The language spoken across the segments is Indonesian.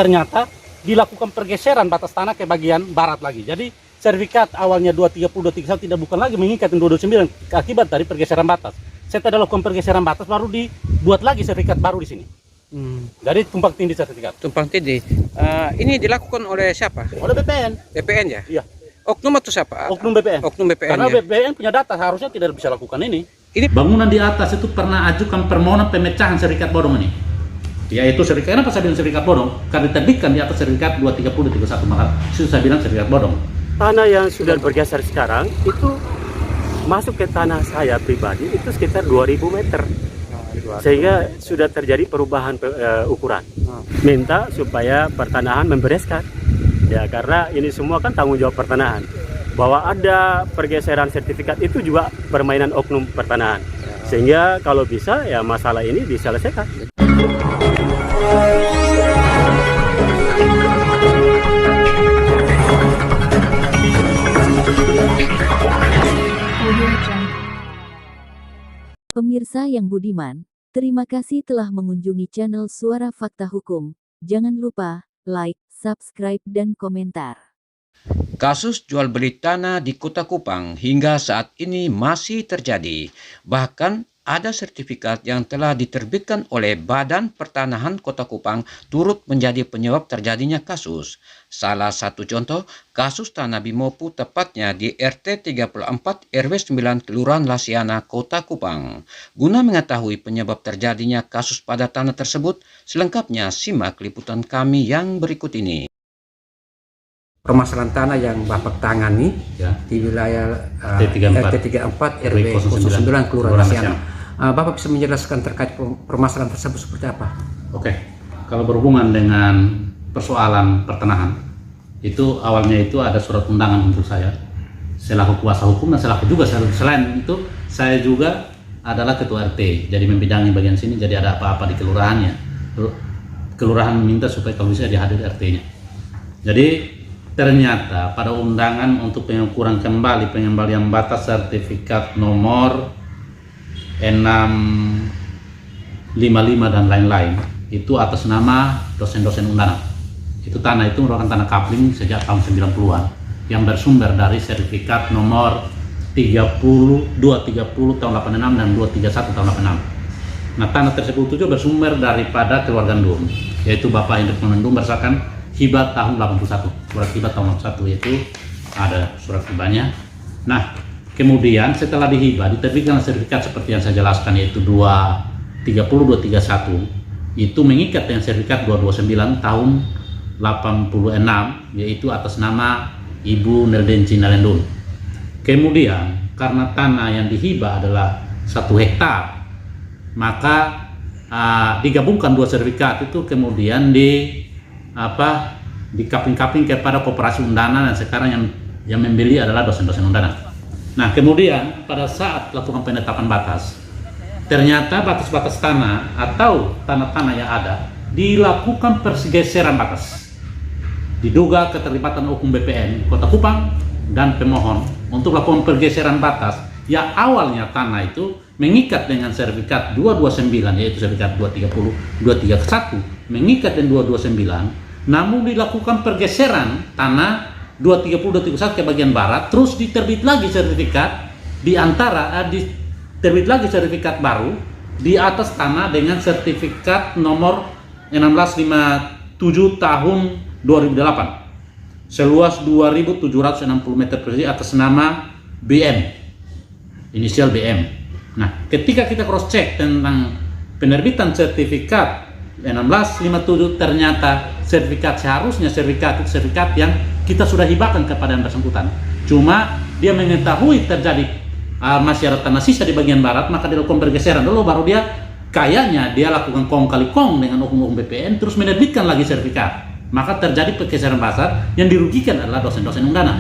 ternyata dilakukan pergeseran batas tanah ke bagian barat lagi. Jadi sertifikat awalnya 230 231 tidak bukan lagi mengikat yang 229 akibat dari pergeseran batas. Setelah dilakukan pergeseran batas baru dibuat lagi sertifikat baru di sini. Jadi tumpang tindih sertifikat. Tumpang tindih. Ini dilakukan oleh siapa? Oleh BPN. BPN ya? Iya. Oknum atau siapa? Oknum BPN. Oknum BPN. Karena ya? BPN punya data, harusnya tidak bisa lakukan ini. Ini Bangunan di atas itu pernah ajukan permohonan pemecahan sertifikat bodong ini. Yaitu sertifikat, kenapa saya bilang sertifikat bodong? Karena diterbitkan di atas sertifikat 230 31 Maret. Itu saya bilang sertifikat bodong. Tanah yang sudah bergeser sekarang itu masuk ke tanah saya pribadi itu sekitar 2000 meter. Sehingga sudah terjadi perubahan ukuran. Minta supaya pertanahan membereskan. Ya, karena ini semua kan tanggung jawab pertanahan. Bahwa ada pergeseran sertifikat itu juga permainan oknum pertanahan. Sehingga kalau bisa ya masalah ini diselesaikan. Pemirsa yang budiman, terima kasih telah mengunjungi channel Suara Fakta Hukum. Jangan lupa like, subscribe, dan komentar. kasus jual beli tanah di Kota Kupang hingga saat ini masih terjadi. Bahkan ada sertifikat yang telah diterbitkan oleh Badan Pertanahan Kota Kupang turut menjadi penyebab terjadinya kasus. Salah satu contoh, kasus Tanah Bimopu tepatnya di RT 34 RW 9 Kelurahan Lasiana, Kota Kupang. Guna mengetahui penyebab terjadinya kasus pada tanah tersebut, selengkapnya simak liputan kami yang berikut ini. Permasalahan tanah yang Bapak tangani Ya. di wilayah RT 34 RW 09 Kelurahan Lasiana. Bapak bisa menjelaskan terkait permasalahan tersebut seperti apa? Oke, kalau berhubungan dengan persoalan pertanahan, itu awalnya itu ada surat undangan untuk saya selaku kuasa hukum dan selaku juga selain itu saya juga adalah ketua RT, jadi membidangi bagian sini. Jadi ada apa-apa di kelurahannya, kelurahan meminta supaya kalau bisa dihadir RT-nya. Jadi ternyata pada undangan untuk pengukuran kembali pengembalian batas sertifikat nomor 655 dan lain-lain itu atas nama dosen-dosen undangan. Itu tanah itu merupakan tanah kapling sejak tahun 90-an yang bersumber dari sertifikat nomor 230 tahun 86 dan 231 tahun 86. Nah, tanah tersebut juga bersumber daripada keluarga Ndum, yaitu Bapak Hendrik Menendum berdasarkan hibah tahun 81, surat hibah tahun 81 yaitu ada surat hibahnya. Nah, kemudian setelah dihibah diterbitkan sertifikat seperti yang saya jelaskan yaitu 230 231 itu mengikat dengan sertifikat 229 tahun 86 yaitu atas nama Ibu Neldenci Nalendun. Kemudian karena tanah yang dihibah adalah 1 hektar, maka digabungkan dua sertifikat itu kemudian dikapling-kapling kepada koperasi undangan dan sekarang yang membeli adalah dosen-dosen undangan. Nah, kemudian pada saat lakukan penetapan batas, ternyata batas-batas tanah atau tanah-tanah yang ada dilakukan pergeseran batas. Diduga keterlibatan oknum BPN Kota Kupang dan pemohon untuk lakukan pergeseran batas yang awalnya tanah itu mengikat dengan sertifikat 229 yaitu sertifikat 230 231 mengikat dengan 229, namun dilakukan pergeseran tanah 230 231 ke bagian barat, terus diterbit lagi sertifikat di antara diterbit lagi sertifikat baru di atas tanah dengan sertifikat nomor 1657 tahun 2008 seluas 2.760 meter persegi atas nama BM, inisial BM. Nah, ketika kita cross check tentang penerbitan sertifikat 1657, ternyata sertifikat seharusnya sertifikat yang kita sudah hibahkan kepada yang bersangkutan. Cuma dia mengetahui terjadi masih ada tanah sisa di bagian barat, maka dilakukan pergeseran dulu, baru dia kayaknya dia lakukan kong kali kong dengan oknum BPN terus menerbitkan lagi sertifikat. Maka terjadi pergeseran batas yang dirugikan adalah dosen-dosen undangan.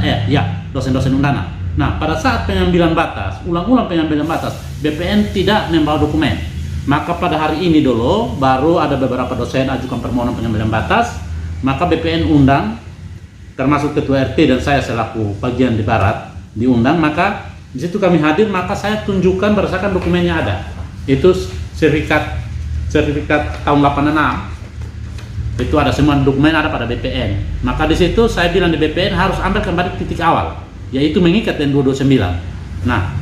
Dosen-dosen undangan. Nah, pada saat pengambilan batas, ulang-ulang pengambilan batas, BPN tidak membawa dokumen. Maka pada hari ini dulu baru ada beberapa dosen ajukan permohonan pengambilan batas, maka BPN undang, termasuk ketua RT dan saya selaku bagian di barat diundang, maka di situ kami hadir, maka saya tunjukkan berdasarkan dokumennya ada. Itu sertifikat tahun 86 Itu ada semua dokumen ada pada BPN. Maka di situ saya bilang di BPN harus ambil kembali titik awal, yaitu mengikat dengan 229. Nah,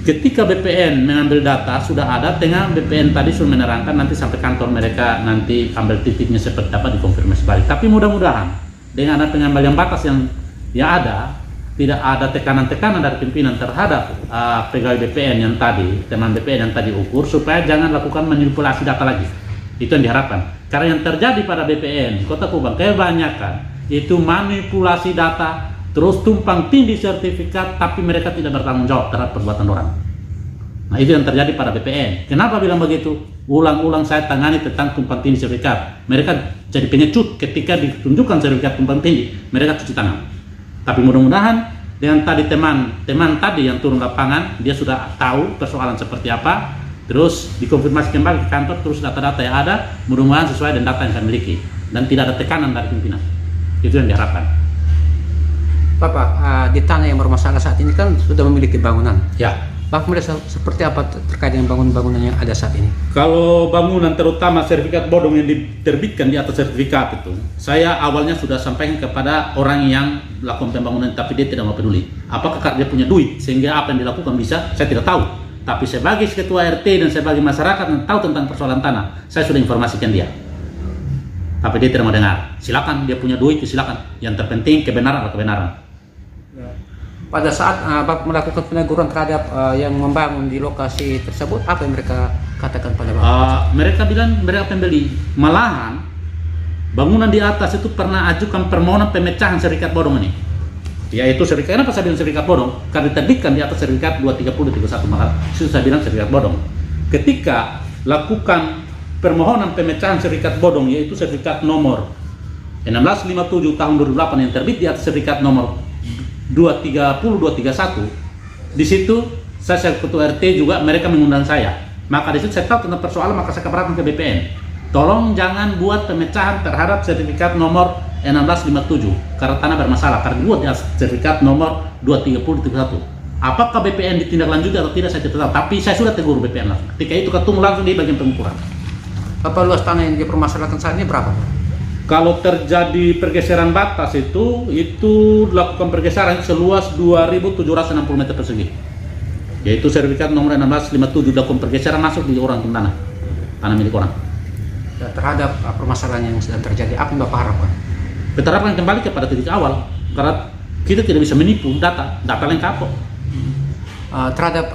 ketika BPN mengambil data sudah ada, tengah BPN tadi sudah menerangkan nanti sampai kantor mereka nanti ambil titiknya seperti dapat dikonfirmasi balik. Tapi mudah-mudahan dengan ada pengembalian batas yang ada, tidak ada tekanan-tekanan dari pimpinan terhadap pegawai BPN yang tadi, teman BPN yang tadi ukur, supaya jangan lakukan manipulasi data lagi. Itu yang diharapkan. Karena yang terjadi pada BPN Kota Kupang kebanyakan itu manipulasi data, terus tumpang tindih sertifikat, tapi mereka tidak bertanggung jawab terhadap perbuatan orang. Nah, itu yang terjadi pada BPN. Kenapa bilang begitu? Ulang-ulang saya tangani tentang tumpang tindih sertifikat. Mereka jadi pengecut ketika ditunjukkan sertifikat tumpang tindih, mereka cuci tangan. Tapi mudah-mudahan dengan tadi teman tadi yang turun lapangan, dia sudah tahu persoalan seperti apa, terus dikonfirmasi kembali ke kantor, terus data-data yang ada mudah-mudahan sesuai dengan data yang saya miliki dan tidak ada tekanan dari pimpinan. Itu yang diharapkan. Bapak, di tanah yang bermasalah saat ini kan sudah memiliki bangunan. Ya. Bapak melihat seperti apa terkait dengan bangunan yang ada saat ini? Kalau bangunan terutama sertifikat bodong yang diterbitkan di atas sertifikat itu, saya awalnya sudah sampaikan kepada orang yang melakukan pembangunan, tapi dia tidak mau peduli. Apakah karena dia punya duit sehingga apa yang dilakukan bisa? Saya tidak tahu. Tapi sebagai ketua RT dan sebagai masyarakat yang tahu tentang persoalan tanah, saya sudah informasikan dia. Tapi dia tidak mau dengar. Silakan, dia punya duit, silakan. Yang terpenting kebenaran atau kebenaran. Pada saat Bapak melakukan peneguran terhadap yang membangun di lokasi tersebut, apa yang mereka katakan pada Bapak? Mereka bilang mereka pembeli. Malahan bangunan di atas itu pernah ajukan permohonan pemecahan sertifikat bodong ini. Yaitu sertifikat, kenapa saya bilang sertifikat bodong? Karena diterbitkan di atas sertifikat 230-31 Maret. Itu saya bilang sertifikat bodong. Ketika lakukan permohonan pemecahan sertifikat bodong, yaitu sertifikat nomor 1657 tahun 2008 yang terbit di atas sertifikat nomor 230-231, di situ saya ketua RT juga mereka mengundang saya. Maka di situ saya tahu tentang persoalan, maka saya keberatan ke BPN. Tolong jangan buat pemecahan terhadap sertifikat nomor 1657 karena tanah bermasalah, karena buat di sertifikat nomor 230-31. Apakah BPN ditindaklanjuti atau tidak saya tidak tahu, tapi saya sudah tegur BPN langsung. Ketika itu ketemu langsung di bagian pengukuran. Apa luas tanah yang dipermasalahkan saat ini berapa? Kalau terjadi pergeseran batas itu dilakukan pergeseran seluas 2.760 meter persegi. Yaitu sertifikat nomor 1657 dilakukan pergeseran masuk di orang tanah milik orang. Ya, terhadap permasalahan yang sedang terjadi, apa yang Bapak harapkan? Kita harapkan kembali kepada titik awal, karena kita tidak bisa menipu data lengkap kok. Terhadap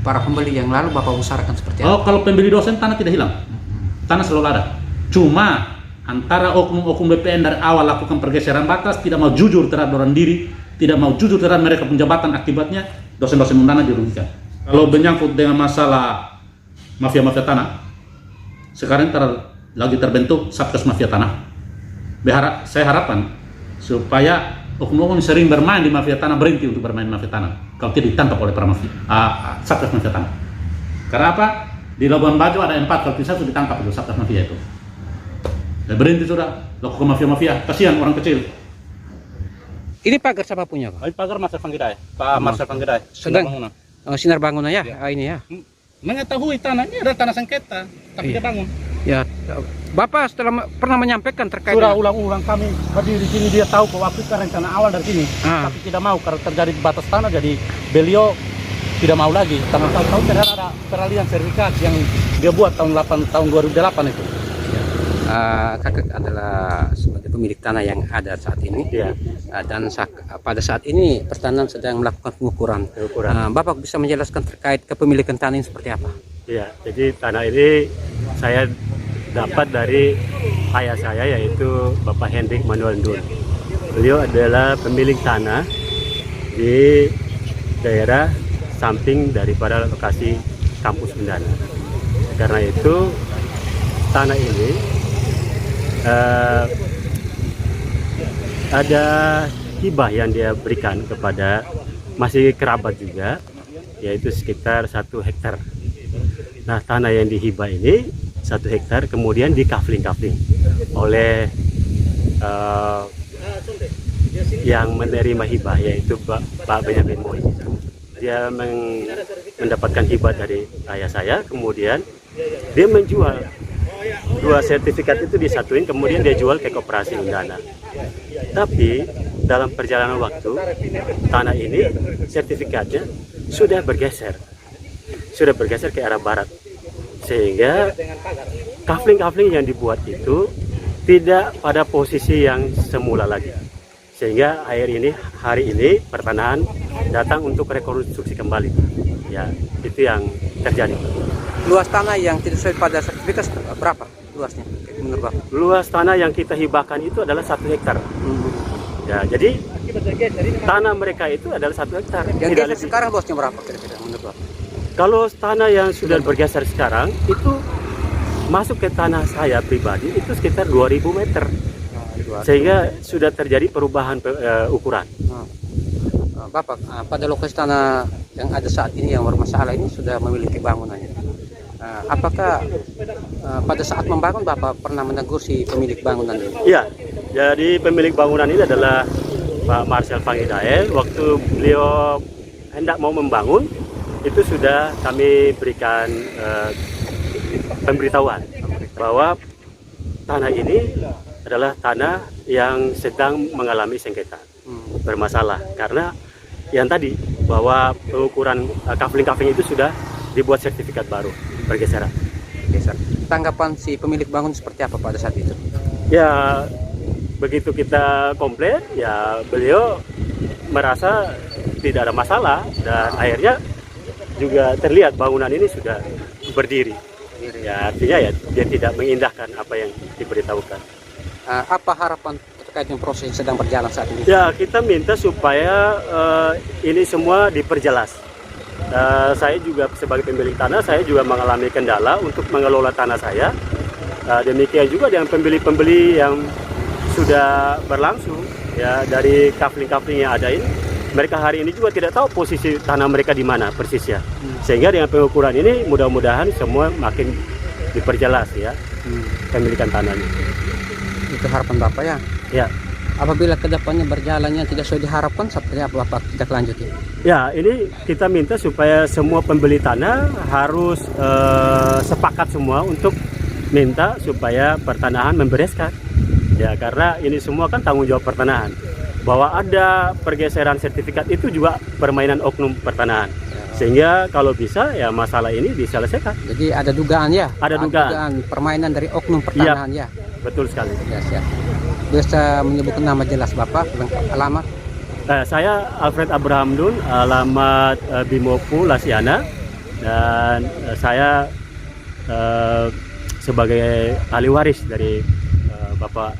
para pembeli yang lalu Bapak usahakan seperti apa? Oh, kalau pembeli dosen tanah tidak hilang, tanah selalu ada. Cuma antara oknum-oknum BPN dari awal lakukan pergeseran batas, tidak mau jujur terhadap orang diri, tidak mau jujur terhadap mereka penjabatan, akibatnya dosen-dosen tanah dirugikan. Kalau menyangkut dengan masalah mafia-mafia tanah, sekarang lagi terbentuk Satgas Mafia Tanah. Saya harapkan supaya oknum-oknum sering bermain di mafia tanah berhenti untuk bermain mafia tanah kalau tidak ditangkap oleh para mafia Satgas Mafia Tanah. Karena apa? Di Labuan Bajo ada 4, kalau tidak sudah ditangkap itu Satgas Mafia itu. Berhenti sudah lakukan mafia-mafia, kasihan orang kecil. Ini pagar siapa punya, Pak? Ini pagar Marcel Panggedai, Pak Marcel Panggedai. Sedang sinar bangunan ya, ini ya. Mengetahui tanah ini adalah tanah sengketa, tapi dia bangun. Ya, Bapak setelah pernah menyampaikan terkait Sudah ulang-ulang kami berdiri di sini, dia tahu bahwa waktu itu rencana awal dari sini, tapi tidak mau karena terjadi batas tanah, jadi beliau tidak mau lagi. Karena tahu ternyata ada peralihan sertifikat yang dia buat tahun 2008 itu. Kakak adalah sebagai pemilik tanah yang ada saat ini, dan pada saat ini pertanahan sedang melakukan pengukuran. Bapak bisa menjelaskan terkait kepemilikan tanah ini seperti apa? Ya, jadi tanah ini saya dapat dari ayah saya, yaitu Bapak Hendrik Manuel Dun. Beliau adalah pemilik tanah di daerah samping daripada lokasi kampus Undana. Karena itu tanah ini ada hibah yang dia berikan kepada masih kerabat juga, yaitu sekitar 1 hektar. Nah, tanah yang dihibah ini 1 hektar kemudian dikafling-kafling oleh yang menerima hibah, yaitu Pak Benjamin Moy. Dia mendapatkan hibah dari ayah saya, kemudian dia menjual dua sertifikat itu disatuin kemudian dia jual ke koperasi Undana. Tapi dalam perjalanan waktu tanah ini sertifikatnya sudah bergeser ke arah barat, sehingga kafling-kafling yang dibuat itu tidak pada posisi yang semula lagi, sehingga hari ini pertanahan datang untuk rekonstruksi kembali. Ya, itu yang terjadi. Luas tanah yang tidak sesuai pada sertifikat berapa luasnya menurut Bapak? Luas tanah yang kita hibahkan itu adalah 1 hektar. Ya, jadi tanah mereka itu adalah 1 hektar. Yang Tidak geser lebih. sekarang luasnya berapa kira-kira menurut Bapak? Kalau tanah yang sudah bergeser sekarang itu masuk ke tanah saya pribadi itu sekitar 2000 meter. Sehingga sudah terjadi perubahan ukuran. Bapak, pada lokasi tanah yang ada saat ini yang bermasalah ini sudah memiliki bangunannya. Apakah pada saat membangun Bapak pernah menegur si pemilik bangunan ini? Iya, jadi pemilik bangunan ini adalah Pak Marcel Pangidael. Waktu beliau hendak mau membangun, itu sudah kami berikan pemberitahuan bahwa tanah ini adalah tanah yang sedang mengalami sengketa, bermasalah. Karena yang tadi, bahwa pengukuran kafling-kafling itu sudah dibuat sertifikat baru, bergeseran. Tanggapan si pemilik bangun seperti apa pada saat itu? Ya, begitu kita komplain, ya beliau merasa tidak ada masalah, dan akhirnya juga terlihat bangunan ini sudah berdiri. Ya, artinya ya dia tidak mengindahkan apa yang diberitahukan. Apa harapan terkait dengan proses yang sedang berjalan saat ini? Ya, kita minta supaya ini semua diperjelas. Saya juga sebagai pemilik tanah, saya juga mengalami kendala untuk mengelola tanah saya. Demikian juga dengan pembeli-pembeli yang sudah berlangsung ya dari kafling-kafling yang ada ini. Mereka hari ini juga tidak tahu posisi tanah mereka di mana persisnya. Sehingga dengan pengukuran ini mudah-mudahan semua makin diperjelas ya pemilikan tanahnya. Itu harapan Bapak ya? Ya. Apabila kedepannya berjalannya tidak sesuai diharapkan, seperti apa Bapak tidak lanjut? Ya, ini kita minta supaya semua pembeli tanah harus sepakat semua untuk minta supaya pertanahan membereskan. Ya, karena ini semua kan tanggung jawab pertanahan. Bahwa ada pergeseran sertifikat itu juga permainan oknum pertanahan. Sehingga kalau bisa ya masalah ini diselesaikan. Jadi ada dugaan ya? Ada dugaan. Permainan dari oknum pertanahan ya? Betul sekali. Ya, siap. Bisa menyebutkan nama jelas Bapak, alamat? Saya Alfred Abraham Dun, alamat Bimopu Lasiana, dan saya sebagai ahli waris dari Bapak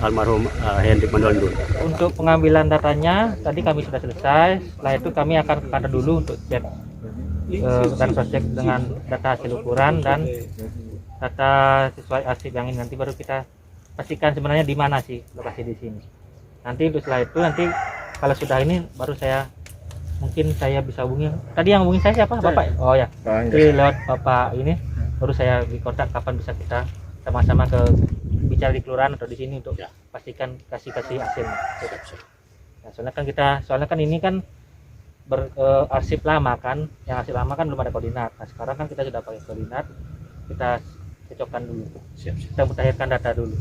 almarhum Hendrik Mandondun. Untuk pengambilan datanya tadi kami sudah selesai. Setelah itu kami akan ke kantor dulu untuk cek dan cross check dengan data hasil ukuran dan data sesuai arsip yang ini. Nanti baru kita pastikan sebenarnya di mana sih lokasi di sini. Nanti setelah itu nanti kalau sudah ini baru mungkin saya bisa hubungi. Tadi yang hubungi saya siapa? Bapak? Oh ya. Jadi lewat Bapak ini baru saya dikontak kapan bisa kita sama-sama ke bicara di kelurahan atau di sini untuk pastikan kasih hasilnya. Nah, soalnya kan ini kan arsip lama kan, yang arsip lama kan belum ada koordinat. Nah, sekarang kan kita sudah pakai koordinat, kita cocokkan dulu. Kita mutakhirkan data dulu.